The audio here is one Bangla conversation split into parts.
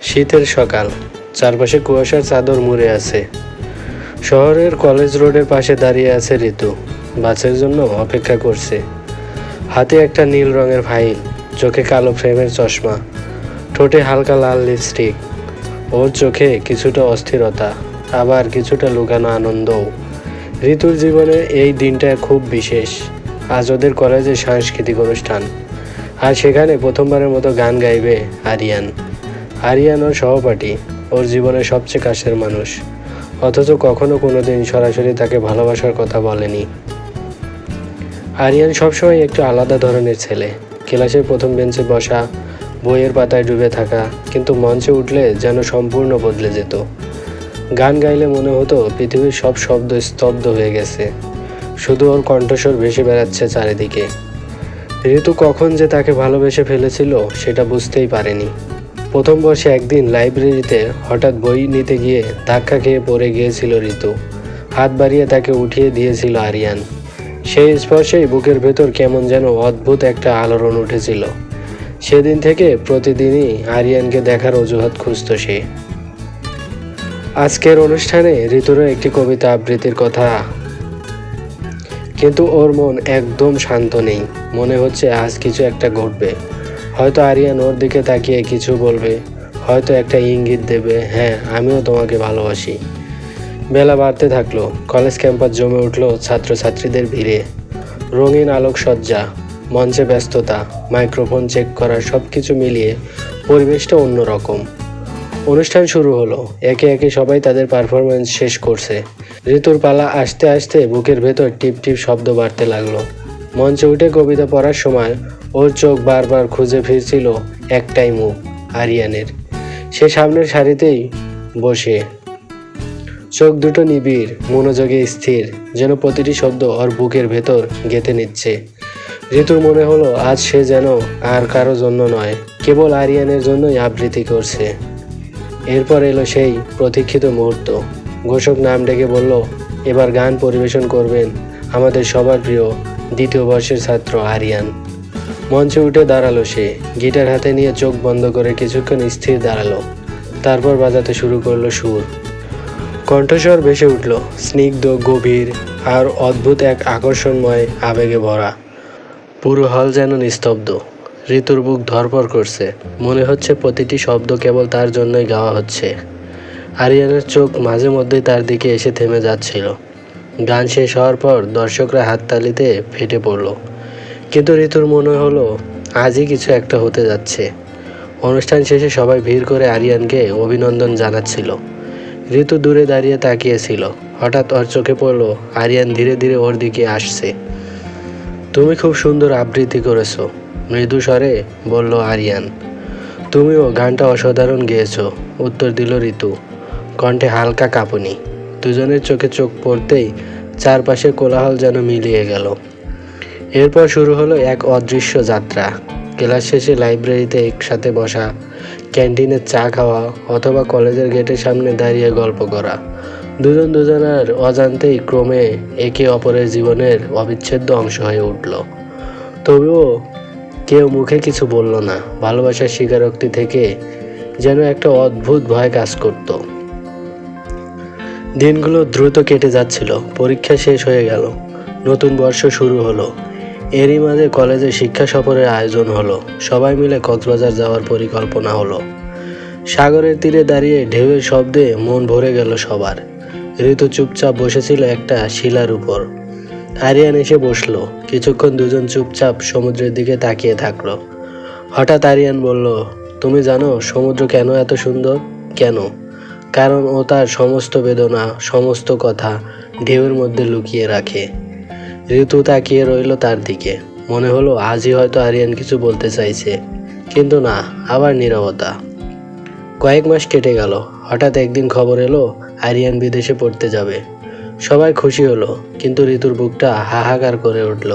শীতের সকাল, চারপাশে কুয়াশার চাদর মুড়ে আছে। শহরের কলেজ রোডের পাশে দাঁড়িয়ে আছে ঋতু। বাসের জন্য অপেক্ষা করছে। হাতে একটা নীল রঙের ফাইল, চোখে কালো ফ্রেমের চশমা, ঠোঁটে হালকা লাল লিপস্টিক। ওর চোখে কিছুটা অস্থিরতা, আবার কিছুটা লুকানো আনন্দও। ঋতুর জীবনে এই দিনটা খুব বিশেষ। আজ ওদের কলেজে সাংস্কৃতিক অনুষ্ঠান, আর সেখানে প্রথমবারের মতো গান গাইবে আরিয়ান। আরিয়ান ওর সহপাঠী, ওর জীবনের সবচেয়ে কাছের মানুষ, অথচ কখনো কোনোদিন সরাসরি তাকে ভালোবাসার কথা বলেনি। আরিয়ান সবসময় একটু আলাদা ধরনের ছেলে। ক্লাসের প্রথম বেঞ্চে বসা, বইয়ের পাতায় ডুবে থাকা, কিন্তু মঞ্চে উঠলে যেন সম্পূর্ণ বদলে যেত। গান গাইলে মনে হতো পৃথিবীর সব শব্দ স্তব্ধ হয়ে গেছে, শুধু ওর কণ্ঠস্বর ভেসে বেড়াচ্ছে চারিদিকে। ঋতু কখন যে তাকে ভালোবেসে ফেলেছিল সেটা বুঝতেই পারেনি। প্রথম বর্ষে একদিন লাইব্রেরিতে হঠাৎ বই নিতে গিয়ে ধাক্কা খেয়ে পড়ে গিয়েছিল ঋতু। হাত বাড়িয়ে তাকে উঠিয়ে দিয়েছিল আরিয়ান। সেই স্পর্শেই বুকের ভেতর কেমন যেন অদ্ভুত একটা আলোড়ন উঠেছিল। সেদিন থেকে প্রতিদিনই আরিয়ানকে দেখার অজুহাত খুঁজত সে। আজকের অনুষ্ঠানে ঋতুরও একটি কবিতা আবৃত্তির কথা, কিন্তু ওর মন একদম শান্ত নেই। মনে হচ্ছে আজ কিছু একটা ঘটবে। হয়তো আরিয়ান ওর দিকে তাকিয়ে কিছু বলবে, হয়তো একটা ইঙ্গিত দেবে, হ্যাঁ আমিও তোমাকে ভালোবাসি। বেলা বাড়তে থাকলো, কলেজ ক্যাম্পাস জমে উঠলো ছাত্রছাত্রীদের ভিড়ে। রঙিন আলোকসজ্জা, মঞ্চে ব্যস্ততা, মাইক্রোফোন চেক করা, সব কিছু মিলিয়ে পরিবেশটা অন্যরকম। অনুষ্ঠান শুরু হলো, একে একে সবাই তাদের পারফরমেন্স শেষ করছে। ঋতুর পালা আসতে আসতে বুকের ভেতর টিপ টিপ শব্দ বাড়তে লাগলো। মঞ্চে উঠে কবিতা পড়ার সময় ওর চোখ বারবার খুঁজে ফিরছিল একটাই মুখ, আরিয়ানের। সে সামনের সারিতেই বসে, চোখ দুটো নিবিড়, মনোযোগে স্থির, যেন প্রতিটি শব্দ ওর বুকের ভেতর গেঁথে নিচ্ছে। ঋতুর মনে হলো আজ সে যেন আর কারো জন্য নয়, কেবল আরিয়ানের জন্যই আবৃত্তি করছে। এরপর এলো সেই প্রতীক্ষিত মুহূর্ত। ঘোষক নাম ডেকে বলল, এবার গান পরিবেশন করবেন আমাদের সবার প্রিয় দ্বিতীয় বর্ষের ছাত্র আরিয়ান। মঞ্চে উঠে দাঁড়ালো সে, গিটার হাতে নিয়ে চোখ বন্ধ করে কিছুক্ষণ স্থির দাঁড়ালো। তারপর বাজাতে শুরু করলো সুর। কণ্ঠস্বর ভেসে উঠল, স্নিগ্ধ, গভীর আর অদ্ভুত এক আকর্ষণময় আবেগে ভরা। পুরো হল যেন নিস্তব্ধ। ঋতুর বুক ধড়ফড় করছে, মনে হচ্ছে প্রতিটি শব্দ কেবল তার জন্যই গাওয়া হচ্ছে। আরিয়ানের চোখ মাঝে মধ্যেই তার দিকে এসে থেমে যাচ্ছিল। গান শেষ হওয়ার পর দর্শকরা হাততালিতে ফেটে পড়ল, কিন্তু ঋতুর মনে হলো আজই কিছু একটা হতে যাচ্ছে। অনুষ্ঠান শেষে সবাই ভিড় করে আরিয়ানকে অভিনন্দন জানাচ্ছিল। ঋতু দূরে দাঁড়িয়ে তাকিয়েছিল। হঠাৎ ওর চোখে পড়লো আরিয়ান ধীরে ধীরে ওর দিকে আসছে। তুমি খুব সুন্দর আবৃত্তি করেছো, মৃদু স্বরে বলল আরিয়ান। তুমিও গানটা অসাধারণ গেয়েছো, উত্তর দিল ঋতু, কণ্ঠে হালকা কাঁপুনি। দুজনের চোখে চোখ পড়তেই চারপাশে কোলাহল যেন মিলিয়ে গেল। এরপর শুরু হলো এক অদৃশ্য যাত্রা। ক্লাস শেষে লাইব্রেরিতে একসাথে বসা, ক্যান্টিনে চা খাওয়া, অথবা কলেজের গেটের সামনে দাঁড়িয়ে গল্প করা। দুজন দুজনের অজান্তেই ক্রমে একে অপরের জীবনের অবিচ্ছেদ্য অংশ হয়ে উঠল। তবুও কেউ মুখে কিছু বলল না। ভালোবাসার স্বীকারোক্তি থেকে যেন একটা অদ্ভুত ভয় কাজ করত। দিনগুলো দ্রুত কেটে যাচ্ছিল। পরীক্ষা শেষ হয়ে গেল, নতুন বর্ষ শুরু হলো। এরই মাঝে কলেজে শিক্ষা সফরের আয়োজন হলো। সবাই মিলে কক্সবাজার যাওয়ার পরিকল্পনা হলো। সাগরের তীরে দাঁড়িয়ে ঢেউয়ের শব্দে মন ভরে গেল সবার। ঋতু চুপচাপ বসেছিল একটা শিলার উপর। আরিয়ান এসে বসলো। কিছুক্ষণ দুজন চুপচাপ সমুদ্রের দিকে তাকিয়ে থাকলো। হঠাৎ আরিয়ান বলল, তুমি জানো সমুদ্র কেন এত সুন্দর? কেন? কারণ ও তার সমস্ত বেদনা, সমস্ত কথা ঢেউয়ের মধ্যে লুকিয়ে রাখে। ঋতু তাকিয়ে রইল তার দিকে। মনে হলো আজই হয়তো আরিয়ান কিছু বলতে চাইছে, কিন্তু না, আবার নীরবতা। কয়েক মাস কেটে গেল। হঠাৎ একদিন খবর এলো আরিয়ান বিদেশে পড়তে যাবে। সবাই খুশি হলো, কিন্তু ঋতুর বুকটা হাহাকার করে উঠল।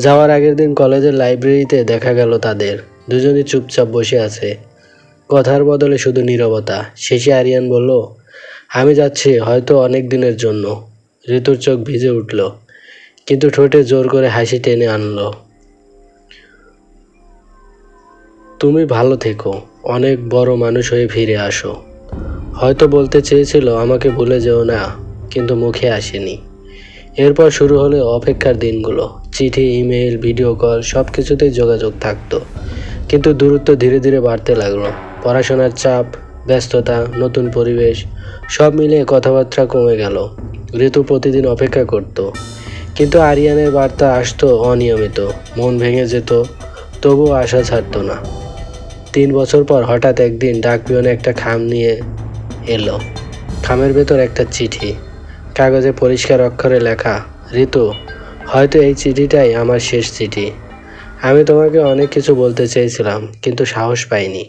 যাওয়ার আগের দিন কলেজের লাইব্রেরিতে দেখা গেল তাদের। দুজনই চুপচাপ বসে আছে, কথার বদলে শুধু নীরবতা। শেষে আরিয়ান বলল, আমি যাচ্ছি, হয়তো অনেক দিনের জন্য। ঋতুর চোখ ভিজে উঠল, কিন্তু ঠোঁটে জোর করে হাসি টেনে আনলো। তুমি ভালো থেকো। অনেক বড় মানুষ হয়ে ফিরে আসো। হয়তো বলতে চেয়েছিল আমাকে ভুলে যেও না, কিন্তু মুখে আসেনি। এরপর শুরু হলো অপেক্ষার দিনগুলো। চিঠি, ইমেল, ভিডিও কল সব কিছুতেই যোগাযোগ থাকতো, কিন্তু দূরত্ব ধীরে ধীরে বাড়তে লাগলো। পড়াশোনার চাপ, ব্যস্ততা, নতুন পরিবেশ সব মিলিয়ে কথাবার্তা কমে গেল। ঋতু প্রতিদিন অপেক্ষা করত, কিন্তু আরিয়ানের বার্তা আসতো অনিয়মিত। মন ভেঙে যেত, তবুও আশা ছাড়তো না। 3 বছর পর হঠাৎ একদিন ডাকপিয়নে একটা খাম নিয়ে এলো। খামের ভেতর একটা চিঠি, কাগজে পরিষ্কার অক্ষরে লেখা, ঋতু, হয়তো এই চিঠিটাই আমার শেষ চিঠি। আমি তোমাকে অনেক কিছু বলতে চেয়েছিলাম, কিন্তু সাহস পাইনি।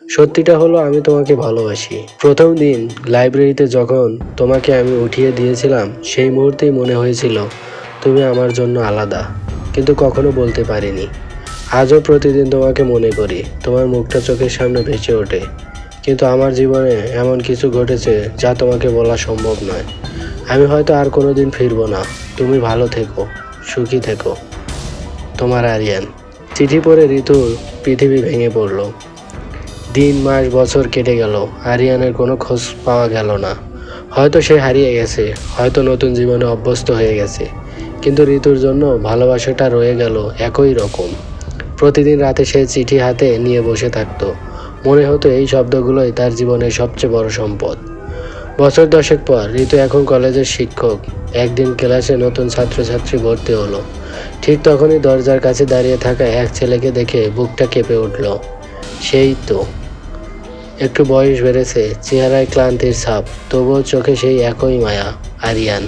সত্যিটা হলো, আমি তোমাকে ভালোবাসি। প্রথম দিন লাইব্রেরিতে যখন তোমাকে আমি উঠিয়ে দিয়েছিলাম, সেই মুহূর্তেই মনে হয়েছিল তুমি আমার জন্য আলাদা, কিন্তু কখনো বলতে পারিনি। আজও প্রতিদিন তোমাকে মনে করি, তোমার মুখটা চোখের সামনে ভেসে ওঠে। কিন্তু আমার জীবনে এমন কিছু ঘটেছে যা তোমাকে বলা সম্ভব নয়। আমি হয়তো আর কোনো দিন ফিরবো না। তুমি ভালো থেকো, সুখী থেকো, তোমার আরিয়ান। চিঠি পড়ে ঋতুর পৃথিবী ভেঙে পড়ল। দিন, মাস, বছর কেটে গেল, আরিয়ানের কোনো খোঁজ পাওয়া গেল না। হয়তো সে হারিয়ে গেছে, হয়তো নতুন জীবনে অভ্যস্ত হয়ে গেছে, কিন্তু ঋতুর জন্য ভালোবাসাটা রয়ে গেল একই রকম। প্রতিদিন রাতে সে চিঠি হাতে নিয়ে বসে থাকতো। মনে হতো এই শব্দগুলোই তার জীবনের সবচেয়ে বড় সম্পদ। বছর 10 পর ঋতু এখন কলেজের শিক্ষক। একদিন ক্লাসে নতুন ছাত্রছাত্রী ভর্তি হলো। ঠিক তখনই দরজার কাছে দাঁড়িয়ে থাকা এক ছেলেকে দেখে বুকটা কেঁপে উঠল। সেই তো, একটু বয়স বেড়েছে, চেহারায় ক্লান্তির ছাপ, তবুও চোখে সেই একই মায়া, আরিয়ান।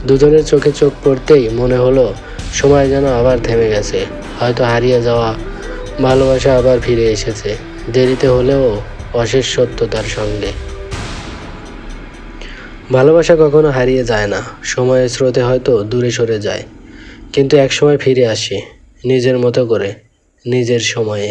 দুজনের চোখে চোখ পড়তেই মনে হলো সময় যেন আবার থেমে গেছে। হয়তো হারিয়ে যাওয়া ভালোবাসা আবার ফিরে এসেছে, দেরিতে হলেও অশেষ সত্যতার সঙ্গে। ভালোবাসা কখনো হারিয়ে যায় না, সময়ের স্রোতে হয়তো দূরে সরে যায়, কিন্তু একসময় ফিরে আসে, নিজের মতো করে, নিজের সময়ে।